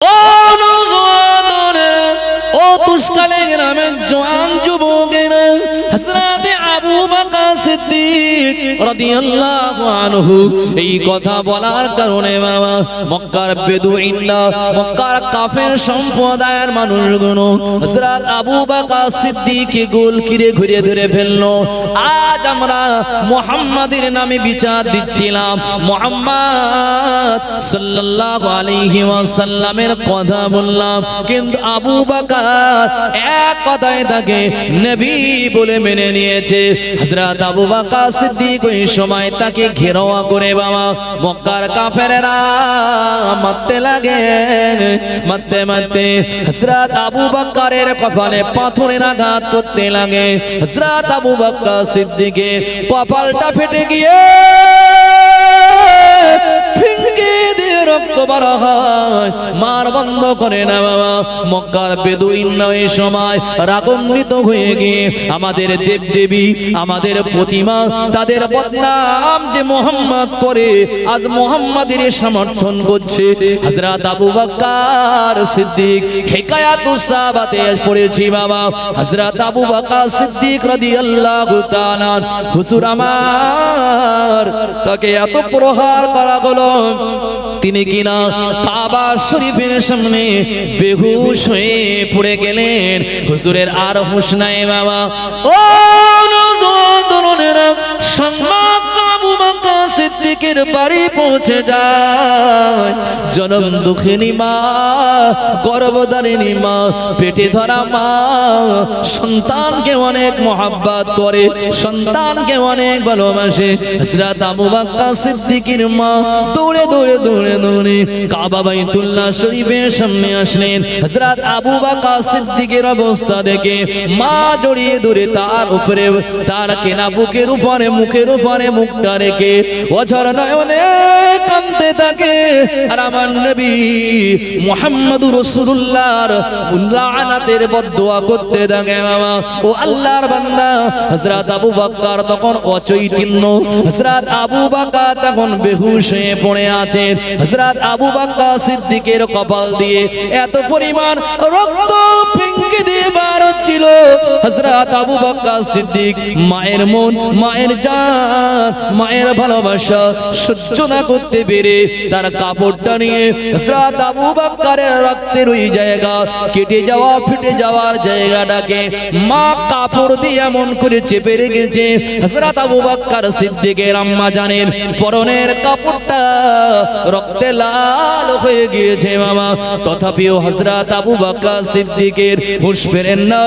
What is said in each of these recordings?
ও নওজওয়ানেরা, ও তুষ্কালে গ্রামের জওয়ান যুবকেরা, হযরত আবু বকর সিদ্দিক রাদিয়াল্লাহু আনহু এই কথা বলার কারণে বাবা মক্কার বেদুইনরা, মক্কার কাফের সম্প্রদায়ের মানুষগুলো হযরত আবু বকর সিদ্দিককে গোল কিরে ঘুরে ধরে ফেললো। আজ আমরা মুহাম্মাদের নামে বিচার দিচ্ছিলাম, মুহাম্মদ সাল্লাল্লাহু আলাইহি ওয়াসাল্লামের কথা বললাম, কিন্তু আবু বকর এক কথায় তাকে নবী বলে মেনে নিয়েছে। হযরত আবু বকর সিদ্দিক ওই সময় তাকে ঘেরাও করে বাবা মক্কার কাফেররা মারতে লাগে। মারতে মারতে হযরত আবু বকরের কপালে পাথরের আঘাত করতে লাগে। হযরত আবু বকর সিদ্দিকের কপালটা ফেটে গিয়ে ফিনকে দিয়ে রক্ত বার হয়। মার বন্ধ করে না বাবা। মক্কার বেদুইনরা ওই সময় রাগান্বিত হয়ে গিয়ে আমাদের দেব দেবী, আমাদের প্রতিমা, তাদের বদনাম যে মুহাম্মদ করে আজ মুহাম্মাদের সমর্থন করছে। হযরত আবু বকর সিদ্দিক হিকায়াতুস সাহাবাতে পড়েছি বাবা। হযরত আবু বকর সিদ্দিক রাদিয়াল্লাহু তাআলা হুজুর আমার তাকে এত প্রহার করা হলো, তিনি কিনা কাবা শরীফের সামনে বেহুশ হয়ে পড়ে গেলেন। হুজুরের আর হুঁশ নাই বাবা। ও নওজওয়ানেরা, সংবাদ আবু বকর সিদ্দিকের বাড়ি পৌঁছে যায়। জনম দুঃখিনী মা, গর্ভধারিণী মা, পেটে ধরা মা সন্তানকে অনেক মহব্বত করে, সন্তানকে অনেক ভালোবাসে। হযরত আবু বকর সিদ্দিকের মা দৌড়ে দৌড়ে দৌড়ে দৌড়ে কাবা বাইতুল্লাহ শরীফের সামনে আসলেন। হযরত আবু বকর সিদ্দিকের অবস্থা দেখে মা জড়িয়ে ধরে তার উপরে, তার কেনা বুকের উপরে, মুখের উপরে মুখটা রেখে অঝর নয়নে কাঁদতে থাকে। আর আমার নবী মুহাম্মদুর রাসূলুল্লাহর লাআনাতের বদদুয়া করতে থাকে বাবা। ও আল্লাহর বান্দা, হযরত আবু বকর তখন অচৈতন্য, হযরত আবু বকর তখন বেহুশ হয়ে পড়ে আছে। হযরত আবু বকর সিদ্দিকের কপাল দিয়ে এত পরিমাণ রক্ত ফেঙ্কে দিয়ে বার হচ্ছিল। হযরত আবু বকর সিদ্দিক মায়ের মন, মায়ের জান, মায়ের ভালোবাসা সহ্য না করতে পেরে তার কাপড়টা নিয়ে হযরত আবু বকরের রক্তের ওই জায়গা কেটে যাওয়া, ফেটে যাওয়ার জায়গাটাকে মা কাপড় দিয়ে এমন করে চেপে রেখেছে। হযরত আবু বকর সিদ্দিকের আম্মা জানেন পরনের কাপড়টা রক্তে লাল হয়ে গিয়েছে বাবা। তথাপিও হযরত আবু বকর সিদ্দিকের হুঁশ ফেরেন না।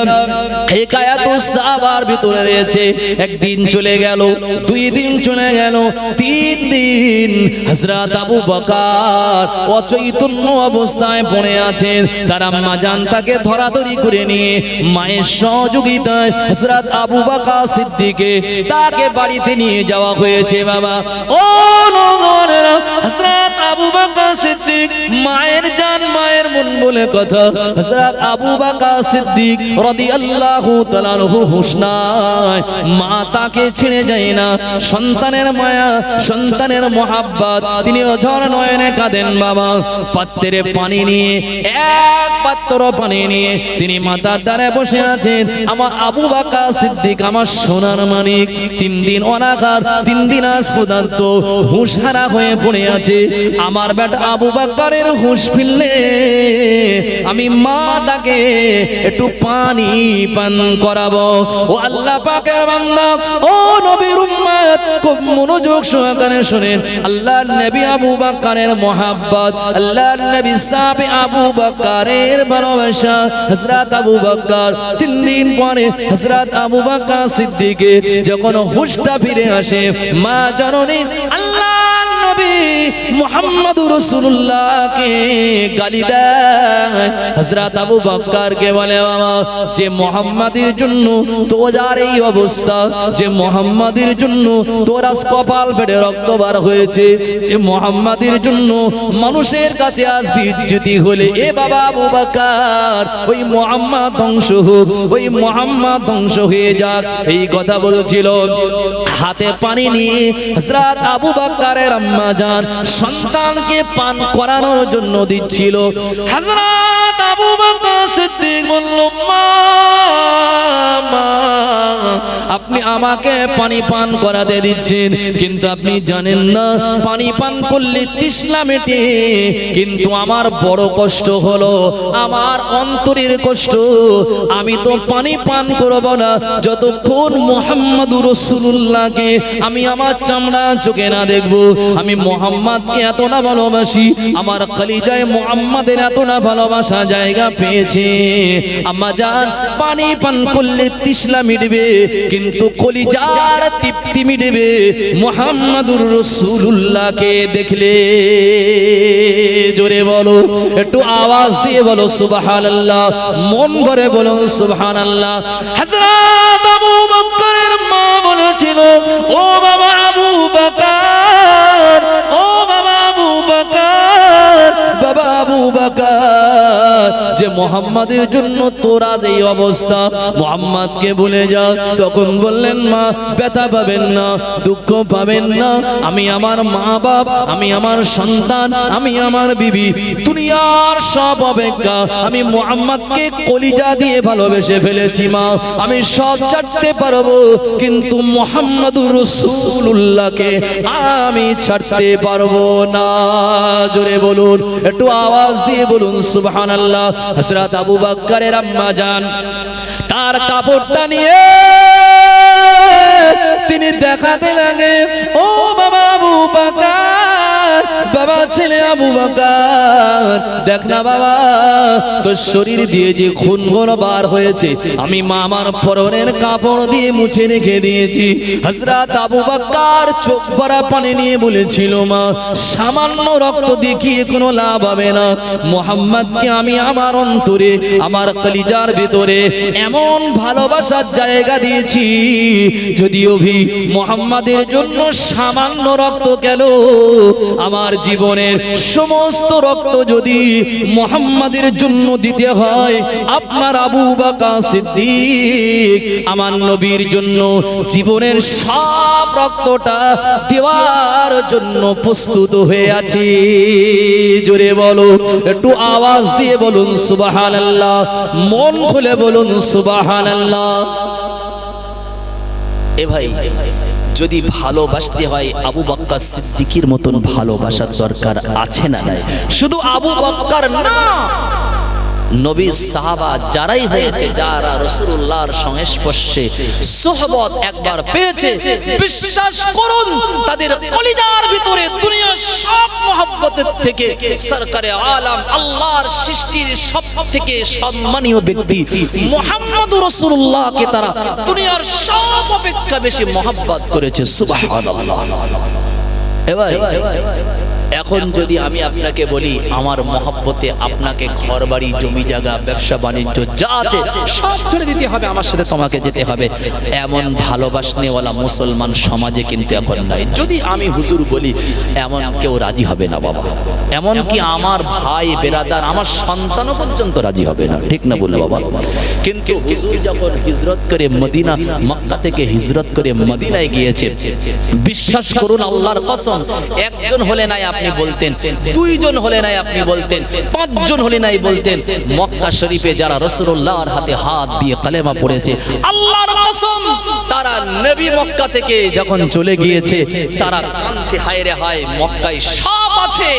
হিকায়াতুস সাহাবার ভিতরে রয়েছে, একদিন চলে গেল, দুই দিন চলে গেল, তিন দিন হযরত আবু বকর অচৈতন্য অবস্থায় পড়ে আছেন। তার আম্মা জান তাকে ধরাধরি করে নিয়ে মায়ের সহযোগিতায় হযরত আবু বকর সিদ্দিককে তাকে বাড়িতে নিয়ে যাওয়া হয়েছে বাবা। ও নওজওয়ানেরা, হযরত আবু বকর সিদ্দিক মায়ের জান, মায়ের মন বলে কথা। হযরত আবু বকর সিদ্দিক রাদিয়াল্লাহু তাআলা আনহু হুঁশ নাই, মা তাকে ছেড়ে যায় না। সন্তানের মায়া, সন্তানের মহাব্বত, তিনি অঝর নয়নে কাঁদেন বাবা। পাত্রে পানি নিয়ে, এক পাত্র পানি নিয়ে তিনি মাথার দ্বারে বসে আছেন। আমার আবু বকর সিদ্দিক আমার সোনার মানিক 3 দিন অনাকার, 3 দিন আজ পর্যন্ত হুঁশ হারা হয়ে পড়ে আছে। আমার বেটা আবু বকরের হুঁশ ফিরলে আমি মা তাকে একটু পানি পান করাবো। ও আল্লাহ পাকের বান্দা, ও নবীর উম্মত, খুব মনোযোগ সহকারে শুনেন। আল্লাহর নবী আবু বকরের মহব্বত, আল্লাহর নবী সাহাবী আবু বকরের ভালোবাসা। হযরত আবু বকর 3 দিন পরে হযরত আবু বকর সিদ্দিকের যখন হুঁশটা ফিরে আসে, মা জননী আল্লাহর নবী মুহাম্মদুর রাসূলুল্লাহকে গালি দেয়। হযরত আবু বকরকে বলে বাবা, যে মুহাম্মাদের জন্য তোর এই অবস্থা, যে মুহাম্মাদের জন্য তোর আজ কপাল ফেটে রক্ত বার হয়েছে, যে মুহাম্মাদের জন্য মানুষের কাছে আজ বিচ্যুতি হলে, এ বাবা আবু বকর ওই মুহাম্মদ ধ্বংস হোক, ওই মুহাম্মদ ধ্বংস হয়ে যাক, এই কথা বলছিল। হাতে পানি নিয়ে হযরত আবু বকরের আম্মা জান জান সন্তানকে পান করানোর জন্য দিচ্ছিল। হযরত আবু বকর সিদ্দিক বলল, মা আপনি আমাকে পানি পান করাতে দিচ্ছেন, কিন্তু আপনি জানেন না পানি পান করলে তৃষ্ণা মেটে, কিন্তু আমার বড় কষ্ট হলো আমার অন্তরের কষ্ট। আমি তো পানি পান করব না যতক্ষণ মুহাম্মদুর রাসূলুল্লাহকে আমি আমার চামড়া চোখে না দেখব। আমি মুহাম্মদকে এত না ভালোবাসি, আমার কলিজায় মুহাম্মাদের এত না ভালোবাসা জায়গা পেয়েছে। আম্মা জান পানি পান করলে তৃষ্ণা মিটবে, কিন্তু কলিজার তৃপ্তি মিটবে মুহাম্মদুর রাসূলুল্লাহকে দেখলে। জোরে বলো, একটু আওয়াজ দিয়ে বলো সুবহানাল্লাহ, মন ভরে বলো সুবহানাল্লাহ। হযরত আবু বকরের মা বলেছিল, ও বাবা আবু বকর, ও বাবা আবু বকর, বাবা আবু বকর, যে মুহাম্মাদের জন্য তোর আজ এই অবস্থা, মুহাম্মাদকে ভুলে যা। তখন বললেন, মা ব্যথা পাবেন না, দুঃখ পাবেন না, আমি আমার মা বাপ, আমি আমার সন্তান, আমি আমার বিবি, দুনিয়ার সব অপেক্ষা আমি মুহাম্মাদকে কলিজা দিয়ে ভালোবেসে ফেলেছি মা, আমি সব ছাড়তে পারবো, কিন্তু মুহাম্মদুর রাসূলুল্লাহকে আমি ছাড়তে পারবো না। জোরে বলুন, একটু আওয়াজ দিয়ে বলুন সুবহানাল্লাহ। হযরত আবু বকরের আম্মা জান তার কাপড়টা নিয়ে তিনি দেখাতে লাগে, ও বাবা আবু বকর, বাবা ছেলে আবু বকর, দেখ না বাবা তোর শরীর দিয়ে যে খুনগুলো বার হয়েছে আমি মা আমার পরনের কাপড় দিয়ে মুছে রেখে দিয়েছি। হযরত আবু বকর চোখ ভরা পানি নিয়ে বলেছিল, মা সামান্য রক্ত দেখিয়ে কোনো লাভ হবে না, মুহাম্মদকে আমি আমার অন্তরে, আমার কলিজার ভিতরে এমন ভালোবাসার জায়গা দিয়েছি, যদিও ভি মুহাম্মাদের জন্য সামান্য রক্ত গেল, আমার জীবনের সমস্ত রক্ত যদি মুহাম্মাদের জন্য দিতে হয়, আপনার আবু বকর সিদ্দিক আমার নবীর জন্য জীবনের সব রক্তটা দেওয়ার জন্য প্রস্তুত হয়ে আছে। জোরে বলো, একটু আওয়াজ দিয়ে বলুন সুবহানাল্লাহ, মন খুলে বলুন সুবহানাল্লাহ। এ ভাই, যদি ভালোবাসতে হয় আবু বকর সিদ্দিকের মতন ভালোবাসার দরকার আছে না নাই? শুধু আবু বকর না, নবী সাহাবা যারাই হয়েছে, যারা রাসূলুল্লাহর সংস্পর্শে সোহবত একবার পেয়েছে, বিশ্বাস করুন তাদের কলিজার ভিতরে দুনিয়ার সব মহব্বতের থেকে সরকারে আলম আল্লাহর সৃষ্টির সবথেকে সম্মানীয় ব্যক্তি মুহাম্মদুর রাসূলুল্লাহকে তারা দুনিয়ার সব অপেক্ষা বেশি মহব্বত করেছে। সুবহানাল্লাহ। এবার এখন যদি আমি আপনাকে বলি আমার মহব্বতে আপনাকে ঘর বাড়ি জমি জায়গা ব্যবসা বাণিজ্য যা আছে সব ছেড়ে দিতে হবে, আমার সাথে তোমাকে যেতে হবে, এমন ভালোবাসনেওয়ালা মুসলমান সমাজে কিন্তু এখন নাই। যদি আমি হুজুর বলি এমন কেউ রাজি হবে না বাবা, এমন কি আমার ভাই বেরাদার আমার সন্তানও পর্যন্ত রাজি হবে না, ঠিক না বলবো বাবা? কিন্তু হুজুর যখন হিজরত করে মদিনা, মক্কা থেকে হিজরত করে মদিনায় গিয়েছে, বিশ্বাস করুন আল্লাহর কসম, একজন হলে নাই আপনি বলতেন, দুইজন হলে নাই আপনি বলতেন, পাঁচজন হলে নাই বলতেন, মক্কা শরীফে যারা রাসূলুল্লাহর হাতে হাত দিয়ে কালেমা পড়েছে, আল্লাহর কসম তারা নবী মক্কা থেকে যখন চলে গিয়েছে তারা কাঁদছে, হায় রে হায়, মক্কায় সব আছে,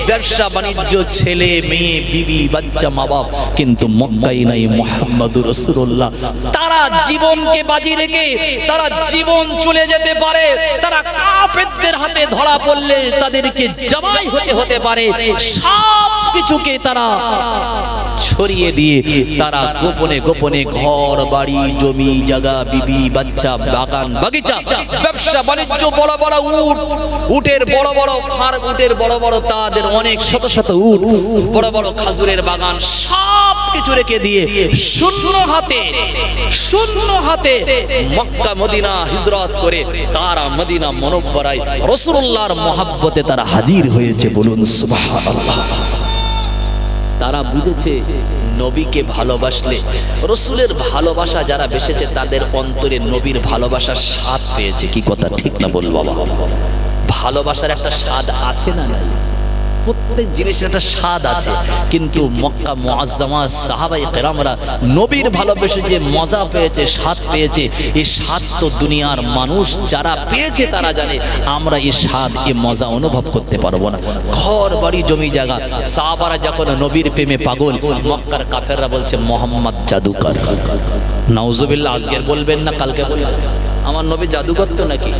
ব্যবসা বাণিজ্য, ছেলে মেয়ে, বিবি বাচ্চা, মা বাপ, কিন্তু মক্কায় নাই মুহাম্মদুর রাসূলুল্লাহ। তারা জীবনকে বাজি রেখে তারা জীবন চলে যেতে পারে, তারা কাফেরদের হাতে ধরা পড়লে তাদেরকে জবাই হতে পারে, সব কিছুকে তারা ছড়িয়ে দিয়ে তারা গোপনে গোপনে ঘর বাড়ি জমি জায়গা বিবি বাচ্চা বাগান বাগিচা ব্যবসা বাণিজ্য বড় বড় উটের বড় বড় খার উটের বড় বড় তাদের অনেক শত শত উট বড় বড় খাজুরের বাগান সব কিছু রেখে দিয়ে শূন্য হাতে মক্কা মদিনা হিজরত করে তারা মদিনা মুনব্বরায় রাসূলুল্লাহর মহব্বতে তারা হাজির হয়েছে। বলুন সুবহানাল্লাহ। তারা বুঝেছে নবীকে ভালোবাসলে, রসুলের ভালোবাসা যারা বেসেছে তাদের অন্তরে নবীর ভালোবাসার স্বাদ পেয়েছে। কি কথা ঠিক না বলবো বাবা? ভালোবাসার একটা স্বাদ আছে না নাই? প্রত্যেক জিনিসের একটা স্বাদ আছে, কিন্তু মক্কা মুআজ্জামা সাহাবায়ে কেরামরা নবীর ভালোবেসে যে মজা পেয়েছে, স্বাদ পেয়েছে, এই স্বাদ তো দুনিয়ার মানুষ যারা পেয়েছে তারা জানে। আমরা এই স্বাদ, এই মজা অনুভব করতে পারবো না। ঘর বাড়ি জমি জায়গা, সাহাবারা যখন নবীর প্রেমে পাগল, মক্কার কাফেররা বলছে মোহাম্মদ জাদুকর। নাউজুবিল্লাহ, আজকে বলবেন না কালকে বলবেন আমার নবী জাদু করতো নাকি?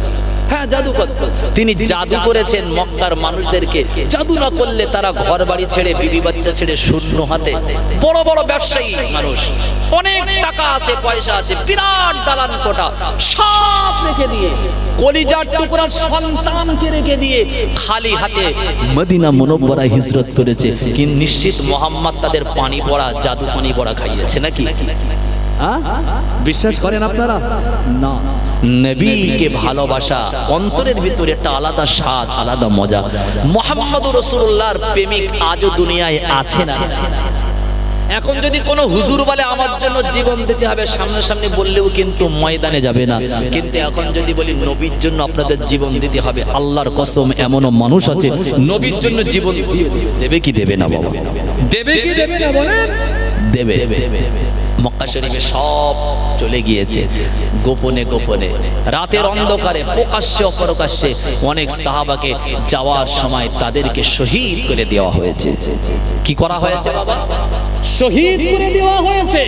হ্যাঁ, জাদু করতো। তিনি জাদু করেছেন মক্কার মানুষদেরকে। জাদু না করলে তারা ঘর বাড়ি ছেড়ে, বিবি বাচ্চা ছেড়ে শূন্য হাতে, বড় বড় ব্যবসায়ী মানুষ, অনেক টাকা আছে, পয়সা আছে, বিরাট দালান কোঠা সব রেখে দিয়ে, কলিজার টুকরা সন্তানকে রেখে দিয়ে খালি হাতে মদিনা মুনব্বরায় হিজরত করেছে। কিন্তু নিশ্চিত মোহাম্মদ তাদের পানি পড়া, জাদু পানি পড়া খাইয়েছে নাকি? বিশ্বাস করেন আপনারা? না, নবীকে ভালোবাসা অন্তরের ভিতরে একটা আলাদা স্বাদ, আলাদা মজা। মুহাম্মদুর রাসূলুল্লাহর প্রেমিক আজও দুনিয়ায় আছে না? এখন যদি কোনো হুজুর বলে আমার জন্য জীবন দিতে হবে, সামনে বললেও কিন্তু ময়দানে যাবে না। কিন্তু এখন যদি বলি নবীর জন্য আপনাদের জীবন দিতে হবে, আল্লাহর কসম এমনও মানুষ আছে নবীর জন্য জীবন দেবে কি দেবে না? বাবা, দেবে কি দেবে না বলেন? দেবে। মক্কা শরীফে সব চলে গিয়েছে, গোপনে গোপনে, রাতের অন্ধকারে, প্রকাশ্যে অপ্রকাশ্যে অনেক সাহাবাকে যাওয়ার সময় তাদেরকে শহীদ করে দেওয়া হয়েছে। কি করা হয়েছে বাবা? শহীদ করে দেওয়া হয়েছে।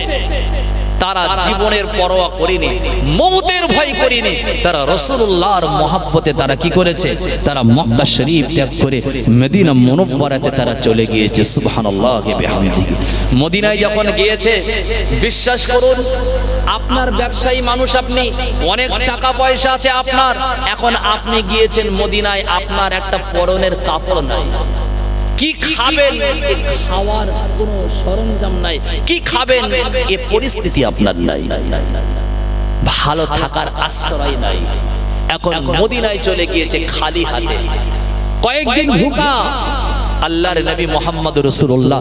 তারা জীবনের পরোয়া করেনি, মৌতের ভয় করেনি। তারা রাসূলুল্লাহর মহব্বতে তারা কি করেছে? তারা মক্কা শরীফ ত্যাগ করে মদিনা মুনব্বরাতে তারা চলে গিয়েছে। সুবহানাল্লাহি বিহামদিহি। মদিনায় যখন গিয়েছে, বিশ্বাস করুন, আপনার ব্যবসায়ী মানুষ, আপনি অনেক টাকা পয়সা আছে আপনার, এখন আপনি গিয়েছেন মদিনায়, আপনার একটা পরনের কাপড় নাই, কি খাবেন? খাওয়ার কোনো সরঞ্জাম নাই, কি খাবেন? এই পরিস্থিতি আপনার নাই, ভালো থাকার আশ্রয় নাই। এখন মদিনায় চলে গিয়েছে খালি হাতে, কয়েকদিন ভুকা। আল্লাহর নবী মুহাম্মদ রাসূলুল্লাহ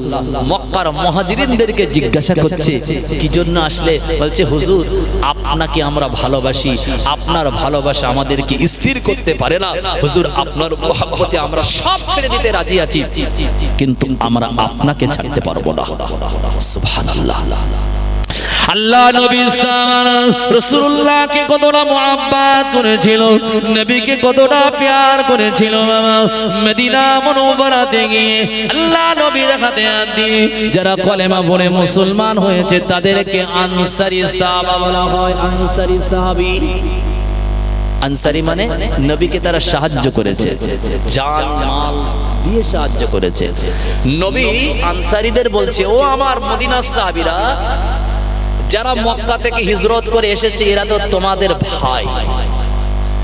মক্কার মুহাজিরিনদেরকে জিজ্ঞাসা করছে কি জন্য আসলে? বলছে হুজুর, আপনাকে আমরা ভালোবাসি, আপনার ভালোবাসা আমাদেরকে স্থির করতে পারে না। হুজুর, আপনার মহব্বতে আমরা সব ছেড়ে দিতে রাজি আছি, কিন্তু আমরা আপনাকে ছাড়তে পারবো না। সুবহানাল্লাহ। আল্লাহ নবী রাসূলুল্লাহকে কতটা মুহাব্বত করেছিল, নবীকে কতটা প্যার করেছিল। মদিনা মুনওয়ারাতে গিয়ে আল্লাহ নবীর হাতে হাত দিয়ে যারা কলেমা পড়ে মুসলমান হয়েছে তাদেরকে আনসারী সাহাবা বলা হয়। আনসারী সাহাবী, আনসারী মানে নবীকে তারা সাহায্য করেছে, জান মাল দিয়ে সাহায্য করেছে। নবী আনসারীদের বলছে, ও আমার মদিনার সাহাবীরা, যারা মক্কা থেকে হিজরত করে এসেছে এরা তো তোমাদের ভাই।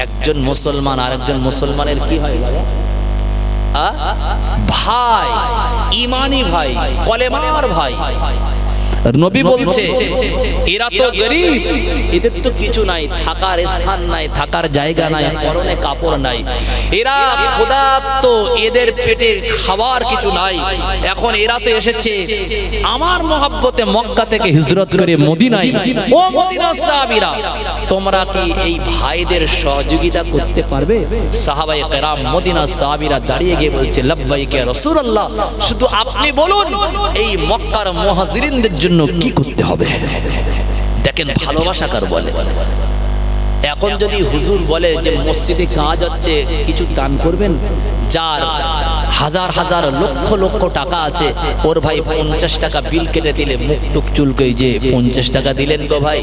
একজন মুসলমান আর একজন মুসলমানের কি হয়? ভাই, ঈমানি ভাই, কলেমার ভাই। নবী বলছে এরা তো গরীব, এদের তো কিছু নাই, থাকার স্থান নাই, থাকার জায়গা নাই, পরনে কাপড় নাই, এরা ক্ষুধার্ত, এদের পেটে খাবার কিছু নাই। এখন এরা তো এসেছে আমার মহব্বতে মক্কা থেকে হিজরত করে মদিনায়। ও মদিনার সাহাবীরা, তোমরা কি এই ভাইদের সহযোগিতা করতে পারবে? সাহাবায়ে কেরাম, মদিনার সাহাবীরা দাঁড়িয়ে গিয়ে বলছে, লাব্বাইক ইয়া রাসূলুল্লাহ, শুধু আপনি বলুন এই মক্কার মুহাজিরিনদের জন্য কি করতে হবে। দেখেন ভালোবাসা কার বলে। এখন যদি হুজুর বলে যে মসজিদে কাজ হচ্ছে, কিছু দান করবেন, যার হাজার হাজার লক্ষ লক্ষ টাকা আছে, ওর ভাই 50 টাকা বিল কেটে দিলে মুখ টুক চুলকই যে 50 টাকা দিলেন গো ভাই,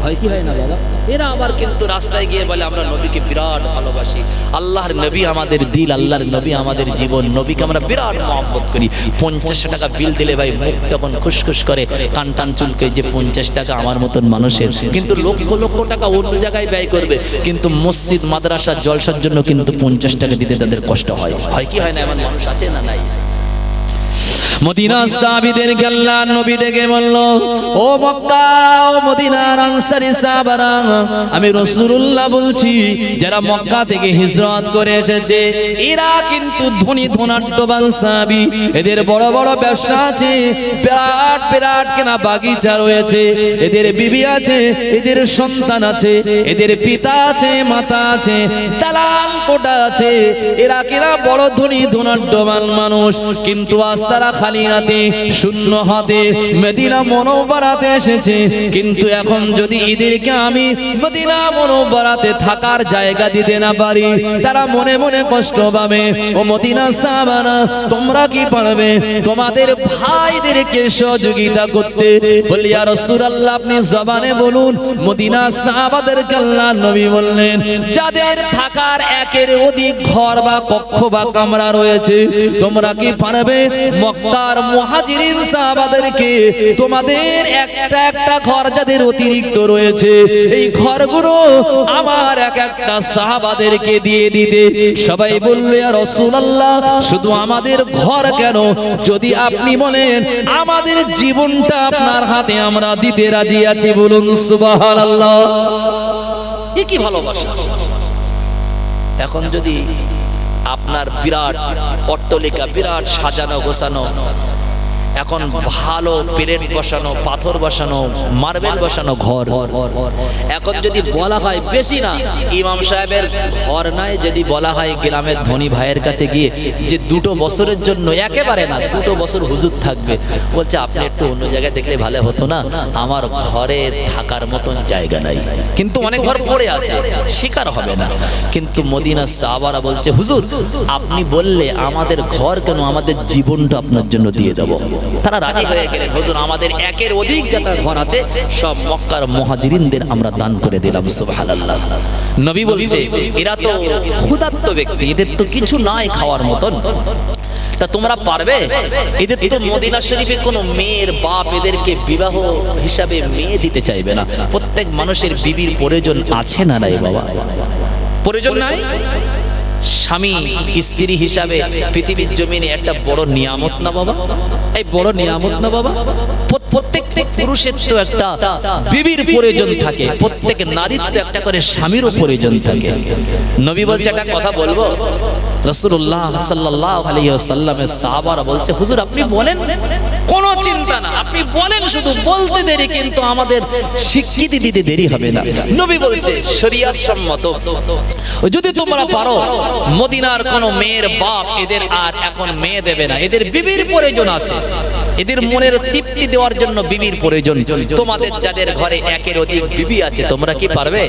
হয় কি হয় না বাবা? এরা আবার কিন্তু রাস্তায় গিয়ে বলে আমরা নবীকে বিরাট ভালোবাসি, আল্লাহর নবী আমাদের দিল, আল্লাহর নবী আমাদের জীবন, নবীকে আমরা বিরাট মহব্বত করি। 50 টাকা বিল দিলে ভাই মুখ তখন খুশখুশ করে, কান টান চুলকে যে 50 টাকা আমার মতন মানুষের, কিন্তু লক্ষ লক্ষ টাকা অন্য জায়গায় ব্যয় করবে, কিন্তু মসজিদ মাদ্রাসা জলসার জন্য কিন্তু 50 টাকা দিতে তাদের কষ্ট হয়। হয় কি হয় না? এমন মানুষ আছে না নাই? মদিনার সাহাবীদেরকে আল্লাহর নবী ডেকে বলল, ও মক্কা, ও মদিনার আনসারী সাহাবারা, আমি রাসূলুল্লাহ বলছি, যারা মক্কা থেকে হিজরত করে এসেছে এরা কিন্তু ধনী ধনাঢ্যবান সাহাবী, এদের বড় বড় ব্যবসা আছে, প্রায় বিরাট বিরাট কেনা বাগিচা রয়েছে, এদের বিবি আছে, এদের সন্তান আছে, এদের পিতা আছে, মাতা আছে, দালান কোঠা আছে। এরা কিনা বড় ধনী ধনাঢ্যবান মানুষ, কিন্তু আজ তারা খালি হাতে শূন্য হাতে মদিনা মুনাওয়ারাতে এসেছে। কিন্তু এখন যদি এদেরকে আমি মদিনা মুনাওয়ারাতে থাকার জায়গা দিতে না পারি, তারা মনে মনে কষ্ট পাবে। ও মদিনা সাহাবারা, তোমরা কি পারবে তোমাদের ভাইদেরকে সহযোগিতা করতে? বলি ইয়া রাসূলুল্লাহ, আপনি জবানে বলুন। মদিনা সাহাবাদেরকে আল্লাহর নবী বললেন, যাদের থাকার একের অধিক ঘর বা কক্ষ বা কামরা রয়েছে, তোমরা কি পারবে মক্কার মুহাজিরিন সাহাবাদেরকে তোমাদের একটা একটা ঘর যাদের অতিরিক্ত রয়েছে, এই ঘরগুলো আমার এক একটা সাহাবাদেরকে দিয়ে দিতে? সবাই বলল, ইয়া রাসূলুল্লাহ, শুধু আমাদের ঘর কেন, যদি আপনি বলেন আমাদের জীবনটা আপনার হাতে আমরা দিতে রাজি আছি। বলুন সুবহানাল্লাহ। এ কি ভালোবাসা! এখন যদি আপনার বিরাট অট্টালিকা, বিরাট সাজানো গোছানো, এখন ভালো প্লেট বসানো, পাথর বসানো, মার্বেল বসানো ঘর, এখন যদি বলা হয় বেশি না, ইমাম সাহেবের ঘর নাই, যদি বলা হয় গ্রামের ধনী ভাইয়ের কাছে গিয়ে যে 2 বছরের জন্য, একেবারে না 2 বছর হুজুর থাকবে, বলছে আপনি একটু অন্য জায়গায় দেখলে ভালো হতো না, আমার ঘরে থাকার মতন জায়গা নাই। কিন্তু অনেক ঘর পড়ে আছে, স্বীকার হবে না। কিন্তু মদিনার সাহাবারা বলছে, হুজুর আপনি বললে আমাদের ঘর কেন, আমাদের জীবনটা আপনার জন্য দিয়ে দেব। তারা রাজি হয়ে গেলেন, হুজুর আমাদের একের অধিক যারা ঘর আছে সব মক্কার মুহাজিরিনদের আমরা দান করে দিলাম। সুবহানাল্লাহ। নবী বলছে, এরা তো ক্ষুধার্ত ব্যক্তি, এদের তো কিছু নাই খাওয়ার মতন, তা তোমরা পারবে? এদের তো মদিনা শরীফে কোনো মেয়ের বাপ এদেরকে বিবাহ হিসাবে মেয়ে দিতে চাইবে না। প্রত্যেক মানুষের বিবির প্রয়োজন আছে না নাই বাবা? প্রয়োজন নাই? স্বামী স্ত্রী হিসাবে পৃথিবীর জমিনে একটা বড় নিয়ামত না বাবা? এই বড় নিয়ামত না বাবা? প্রত্যেক পুরুষের তো একটা বিবির প্রয়োজন থাকে, প্রত্যেক নারীর তো একটা করে স্বামীরও প্রয়োজন থাকে। নবী বলছে, একটা কথা বলবো। রাসূলুল্লাহ সাল্লাল্লাহু আলাইহি ওয়াসাল্লামের সাহাবারা বলছে, হুজুর আপনি বলেন, কোনো চিন্তা না, আপনি বলেন, শুধু বলতে দেরি, কিন্তু আমাদের স্বীকৃতি দিতে দেরি হবে না। নবী বলছে, শরীয়ত সম্মত যদি তোমরা পারো, মদিনার কোন মেয়ের বাপ এদের আর এখন মেয়ে দেবে না, এদের বিবির প্রয়োজন আছে, এদের মনের তৃপ্তি দেওয়ার জন্য বিবির প্রয়োজন। তোমাদের যাদের ঘরে একের অধিক বিবি আছে, তোমরা কি পারবে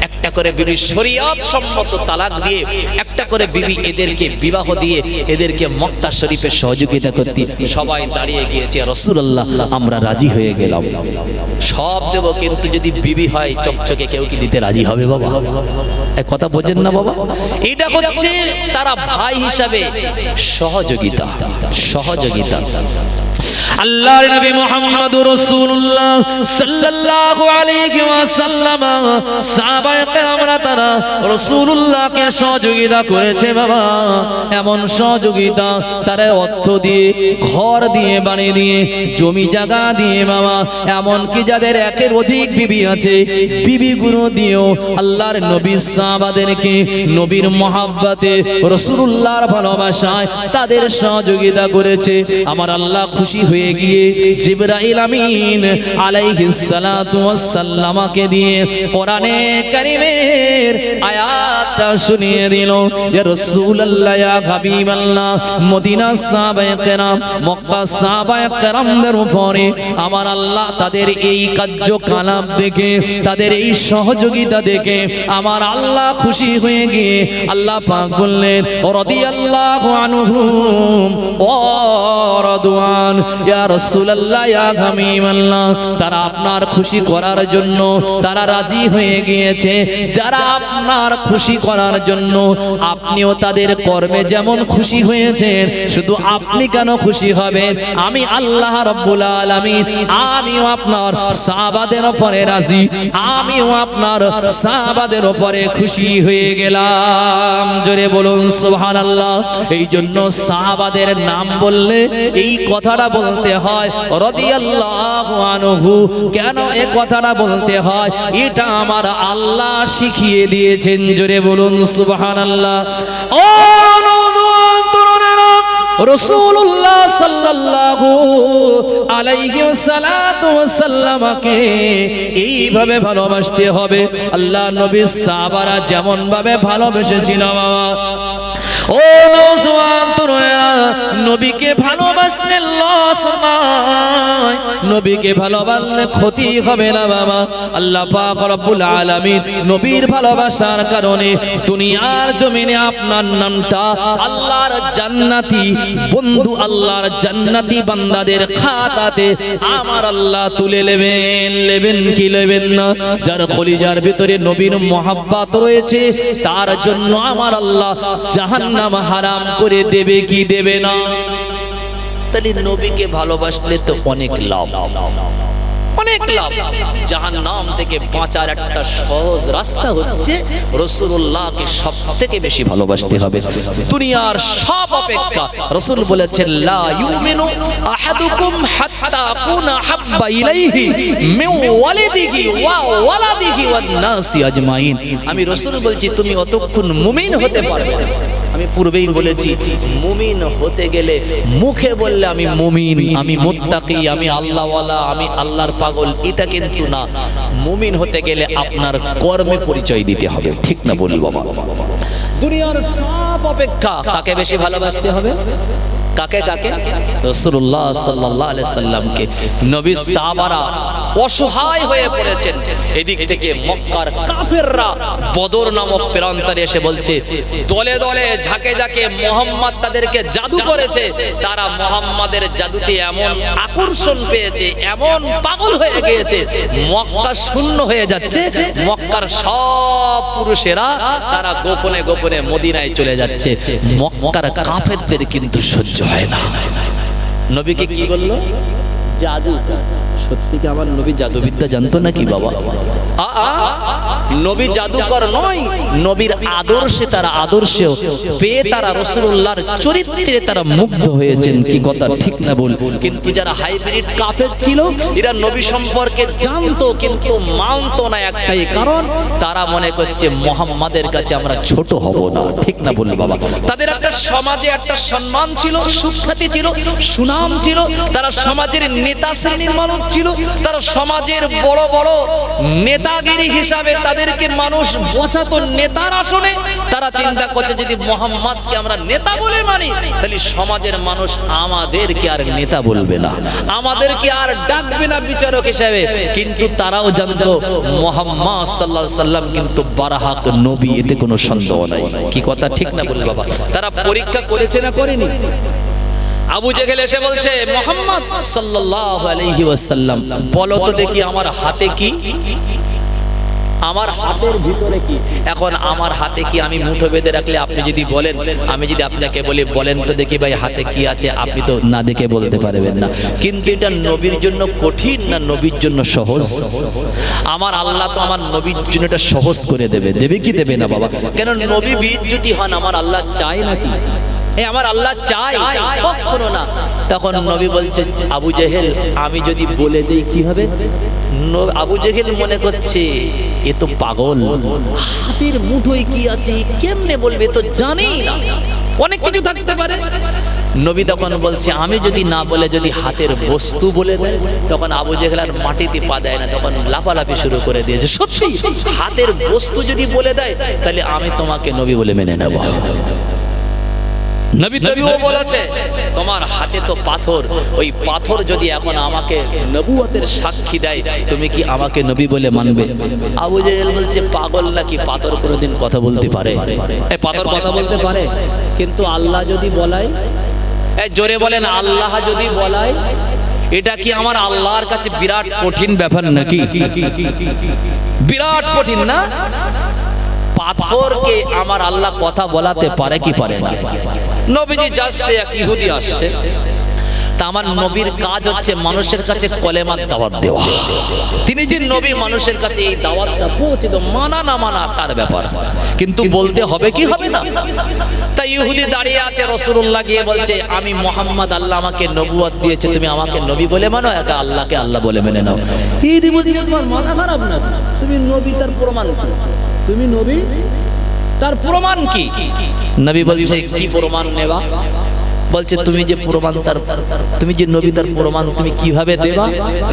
একটা করে বিবি শরীয়ত সম্মত তালাক দিয়ে একটা করে বিবি এদেরকে বিবাহ দিয়ে এদেরকে মক্কা শরীফে সহযোগিতা করতে? সবাই দাঁড়িয়ে গিয়েছে, রাসূলুল্লাহ আমরা রাজি হয়ে গেলাম, সব দেব, কিন্তু যদি বিবি হয় চকচকে, কেউ কি দিতে রাজি হবে বাবা? এক কথা বোঝেন না বাবা? এটা হচ্ছে তারা ভাই হিসাবে সহযোগিতা। সহযোগিতা আল্লাহর নবী মুহাম্মদুর রাসূলুল্লাহ সাল্লাল্লাহু আলাইহি ওয়াসাল্লাম সাহাবায়ে কেরামরা তারা রাসূলুল্লাহকে সহযোগিতা করেছে বাবা। এমন সহযোগিতা তারা অর্থ দিয়ে, ঘর দিয়ে, বাড়ি দিয়ে, জমি জায়গা দিয়ে বাবা, এমন কি যাদের একের অধিক বিবি আছে, বিবিগুলো দিয়েও আল্লাহর নবী সাহাবাদেরকে নবীর মহব্বতে, রাসূলুল্লাহর ভালোবাসায় তাদের সহযোগিতা করেছে। আমার আল্লাহ খুশি হয়ে গিয়ে জিবরাইল আমিন আলাইহিস সালাতু ওয়াস সালামকে দিয়ে কোরআনে কারীমের আয়াতটা শুনিয়ে দিল। ইয়া রাসূলুল্লাহ, ইয়া হাবিবাল্লাহ, মদিনা সাহাবায়ে কেরাম, মক্কা সাহাবায়ে কেরামদের উপরে আমার আল্লাহ তাদের এই কার্যকলাপ দেখে, তাদের এই সহযোগিতা দেখে আমার আল্লাহ খুশি হয়ে গিয়ে আল্লাহ পাক বললেন, রাদিয়াল্লাহু আনহুম ওয়া রাদওয়ান। ইয়া রাসূলুল্লাহ, ইয়া হাবিবাল্লাহ, তারা আপনার খুশি করার জন্য তারা রাজি হয়ে গিয়েছে। যারা আপনার খুশি করার জন্য, আপনিও তাদের কর্মে যেমন খুশি হয়েছেন, শুধু আপনি কেন খুশি হবেন? আমি আল্লাহ রাব্বুল আলামিন আমিও আপনার সাহাবাদের উপরে রাজি, আমিও আপনার সাহাবাদের উপরে খুশি হয়ে গেলাম। জোরে বলুন সুবহানাল্লাহ। এই জন্য সাহাবাদের নাম বললে এই কথাটা বলতে হয়, রাদিয়াল্লাহু আনহু। কেন এই কথাটা বলতে হয়? এটা আমার আল্লাহ শিখিয়ে দিয়েছেন। জোরে বলুন সুবহানাল্লাহ। ও নওজোয়ান তরুণেরা, রাসূলুল্লাহ সাল্লাল্লাহু আলাইহি ওয়াসাল্লামকে এইভাবে ভালোবাসতে হবে। আল্লাহ নবীর সাহাবারা যেমন ভাবে ভালোবেসেছিল বাবা, ও নওজওয়ান তরুণেরা, নবীকে ভালোবাসলে লস নয়, নবীকে ভালোবাসলে ক্ষতি হবে না বাবা। আল্লাহ পাক রব্বুল আলামিন নবীর ভালোবাসার কারণে দুনিয়ার জমিনে আপনার নামটা আল্লাহর জান্নাতি বন্ধু, আল্লাহর জান্নাতি বান্দাদের খাতাতে আমার আল্লাহ তুলে নেবেন কি নেবেন না? যার কলিজার ভিতরে নবীর মহব্বত রয়েছে তার জন্য আমার আল্লাহ জাহান্নাম হারাম করে দেবে কি দেবে না? তাহলে নবীকে ভালোবাসলে তো অনেক লাভ, অনেক লাভ। জাহান্নাম থেকে বাঁচার একটা সহজ রাস্তা হচ্ছে রাসূলুল্লাহকে সবথেকে বেশি ভালোবাসতে হবে দুনিয়ার সব অপেক্ষা। রাসূল বলেছেন, লা ইউমিনু আহাদুকুম হাত্তা আকুনা হাব্বা ইলাইহি মিন ওয়ালিদিহি ওয়া ওয়ালাদিহি ওয়ান নাসি আজমাইন। আমি রাসূল বলছি তুমি অতক্ষণ মুমিন হতে পারবে। আমি পূর্বেই বলেছি, মুমিন হতে গেলে মুখে বললে আমি মুমিন, আমি মুত্তাকি, আমি আল্লাহওয়ালা, আমি আল্লাহর পাগল, এটা কিন্তু না। মুমিন হতে গেলে আপনার কর্মে পরিচয় দিতে হবে, ঠিক না বলি বাবা? দুনিয়ার সব অপেক্ষা কাকে বেশি ভালোবাসতে হবে? কাকে কাকে? রাসূলুল্লাহ সাল্লাল্লাহু আলাইহি সাল্লামকে। নবীর সাহাবারা অসহায় হয়ে পড়েছেন। এদিক থেকে মক্কার কাফেররা বদর নামক প্রান্তরে এসে বলছে, দলে দলে ঝাঁকে ঝাঁকে মুহাম্মদ তাদেরকে জাদু করেছে। তারা মুহাম্মাদের জাদুতে এমন আকর্ষণ পেয়েছে, এমন পাগল হয়ে গিয়েছে, মক্কা শূন্য হয়ে যাচ্ছে। মক্কার সব পুরুষেরা তারা গোপনে গোপনে মদিনায় চলে যাচ্ছে। মক্কার কাফেরদের কিন্তু সহ্য হয় না। নবীকে কি বললো? জাদু। সত্যি কি আমার নবী জাদুবিদ্যা জানতো নাকি বাবা? নবী জাদুকর নয়, নবীর আদর্শে তারা আদর্শ পেয়ে তারা রাসূলুল্লাহর চরিত্রে তারা মুগ্ধ হয়েছেন। কি কথা ঠিক না বল? কিন্তু যারা হাইব্রিড কাফের ছিল এরা নবী সম্পর্কে জানতো কিন্তু মানতো না, একটাই কারণ তারা মনে করছে মুহাম্মাদের কাছে আমরা ছোট হব না, ঠিক না বল বাবা? তাদের একটা সমাজে একটা সম্মান ছিল, সুখ্যাতি ছিল, সুনাম ছিল, তারা সমাজের নেতা শ্রেণীর মানুষ ছিল, তারা সমাজের বড় বড় নেতাগিরি হিসাবে তাদেরকে মানুষ বসাতো নেতার আসনে। তারা চিন্তা করছে যদি মুহাম্মদকে আমরা নেতা বলে মানি তাহলে সমাজের মানুষ আমাদেরকে আর নেতা বলবে না, আমাদেরকে আর ডাকবে না বিচারক হিসাবে। কিন্তু তারাও জানতো মুহাম্মদ সাল্লাল্লাহু আলাইহি সাল্লাম কিন্তু বারহাক নবী, এতে কোনো সন্দেহ নাই। কি কথা ঠিক না বল বাবা? তারা পরীক্ষা করেছে না করেনি? আবু জেহেল এসে বলছে, মুহাম্মদ সাল্লাল্লাহু আলাইহি ওয়াসাল্লাম বলো তো দেখি আমার হাতে কি, আমার হাতের ভিতরে কি? এখন আমার হাতে কি আমি মুঠো বেঁধে রাখলে আপনি যদি বলেন, আমি যদি আপনাকে বলি বলেন তো দেখি ভাই হাতে কি আছে, আপনি তো না দেখে বলতে পারবেন না। কিন্তু এটা নবীর জন্য কঠিন না নবীর জন্য সহজ? আমার আল্লাহ তো আমার নবীর জন্য এটা সহজ করে দেবে, দেবে কি দেবে না বাবা? কেন নবী বিদ্যুতি হন, আমার আল্লাহ চায় নাকি? আমার আল্লাহ চাই? কখনো না। তখন নবী বলছেন, আবু জেহেল আমি যদি বলে দেই কি হবে? আবু জেহেল মনে করছে এ তো পাগল, হাতের মুঠোয় কি আছে কেমনে বলবে, তো জানি না, অনেক কিছু থাকতে পারে। নবী তখন বলছে আমি যদি না বলে যদি হাতের বস্তু বলে দেয়, তখন আবু জেহেল আর মাটিতে পা দেয় না, তখন লাফালাফি শুরু করে দিয়েছে। সত্যি হাতের বস্তু যদি বলে দেয় তাহলে আমি তোমাকে নবী বলে মেনে নেব। নবী তবিও বলেছে তোমার হাতে তো পাথর, ওই পাথর যদি এখন আমাকে নবুয়তের সাক্ষী দেয় তুমি কি আমাকে নবী বলে মানবে? আবু জেহেল বলছে পাগল নাকি, পাথর কোনোদিন কথা বলতে পারে? এই পাথর কথা বলতে পারে, কিন্তু আল্লাহ যদি বলায়, এই জোরে বলেন আল্লাহ যদি বলায়, এটা কি আমার আল্লাহর কাছে বিরাট কঠিন ব্যাপার নাকি? বিরাট কঠিন না? পাথরকে আমার আল্লাহ কথা বলাতে পারে কি পারে না? নবীজি যাচ্ছে, এক ইহুদি আসছে, তা আমার নবীর কাজ হচ্ছে মানুষের কাছে কলেমার দাওয়াত দেওয়া। তিনি যে নবী মানুষের কাছে এই দাওয়াতটা পৌঁছে দাও, মানা না মানা তার ব্যাপার, কিন্তু বলতে হবে কি হবে না? তাই ইহুদি দাঁড়িয়ে আছে, রাসূলুল্লাহ গিয়ে বলছে আমি মুহাম্মদ, আল্লাহ আমাকে নবুয়ত দিয়েছে, তুমি আমাকে নবী বলে মানো, একা আল্লাহকে আল্লাহ বলে মেনে নাও। ইহুদি বলছে তোমার মাথা খারাপ না, তুমি নবী তার প্রমাণ কি? তুমি নবী তার প্রমাণ কি? নবী বলছে কি প্রমাণ নেবা? বলছে তুমি যে প্রমাণ তার, তুমি যে নবী তার প্রমাণ তুমি কিভাবে দেবা?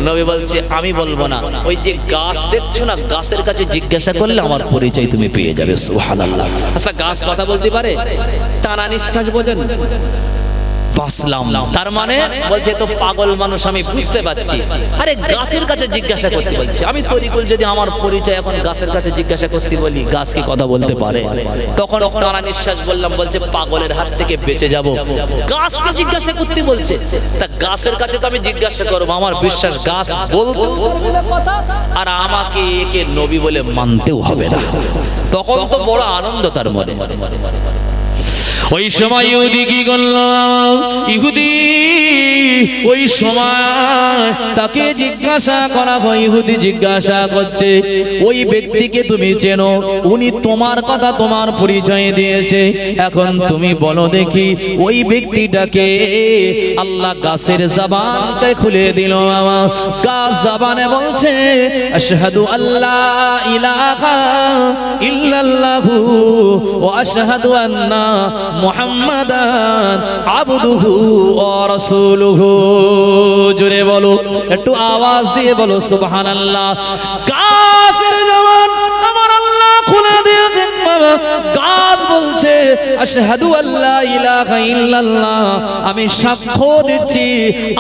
নবী বলছে আমি বলবো না, ওই যে গাছ দেখছো না, গাছের কাছে জিজ্ঞাসা করলে আমার পরিচয় তুমি পেয়ে যাবে। সুবহানাল্লাহ। আচ্ছা গাছ কথা বলতে পারে? টানা নিঃশ্বাস বোঝেন? বাসলাম, তার মানে বলছে তো পাগল মানুষ, আমি বুঝতে পারছি। আরে গাছের কাছে জিজ্ঞাসা করতে বলছি, আমি তরিকুল যদি আমার পরিচয় এখন গাছের কাছে জিজ্ঞাসা করতে বলি, গাছ কি কথা বলতে পারে? তখন টানা নিঃশ্বাস বললাম, বলছে পাগলের হাত থেকে বেঁচে যাব। গাছকে জিজ্ঞাসা করতে বলছে, তা গাছের কাছে তো আমি জিজ্ঞাসা করবো, আমার বিশ্বাস গাছ বলতে আর আমাকে একে নবী বলে মানতেও হবে না। তখন তো বড় আনন্দ তার মনে। ওই সময় ইহুদি কি করল? ইহুদি ওই সময় তাকে জিজ্ঞাসা করা হয়, ইহুদি জিজ্ঞাসা করছে ওই ব্যক্তিকে তুমি চেনো, উনি তোমার কথা তোমার পরিচয় দিয়েছে, এখন তুমি বলো দেখি ওই ব্যক্তিটাকে। আল্লাহ গাছের জবানকে খুলে দিল, গাছ জবানে বলছে আশহাদু আল্লা ইলাহা ইল্লাল্লাহু ওয়া আশহাদু আন্না মুহাম্মাদান আবদুহু ওয়া রাসূলুহু। জোরে বলো, একটু আওয়াজ দিয়ে বলো সুবহানাল্লাহ। গাছের জবান আমার আল্লাহ খুলে দিয়েছেন বাবা। গাছ বলছে আশহাদু আল্লা ইলাহা ইল্লাল্লাহ, আমি সাক্ষ্য দিচ্ছি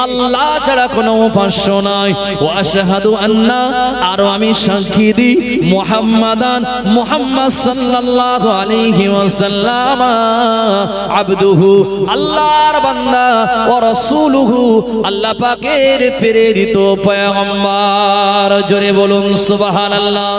আল্লাহ ছাড়া কোনো উপাস্য নাই, ওয়া আশহাদু আন্না, আর আমি সাক্ষী দিই মুহাম্মাদান, মুহাম্মদ সাল্লাল্লাহু আলাইহি ওয়াসাল্লাম আবদুহু, আল্লাহর বান্দা, ওয়া রাসূলুহু, আল্লাহ পাকের প্রেরিত পয়গম্বর। জোরে বলুন সুবহানাল্লাহ।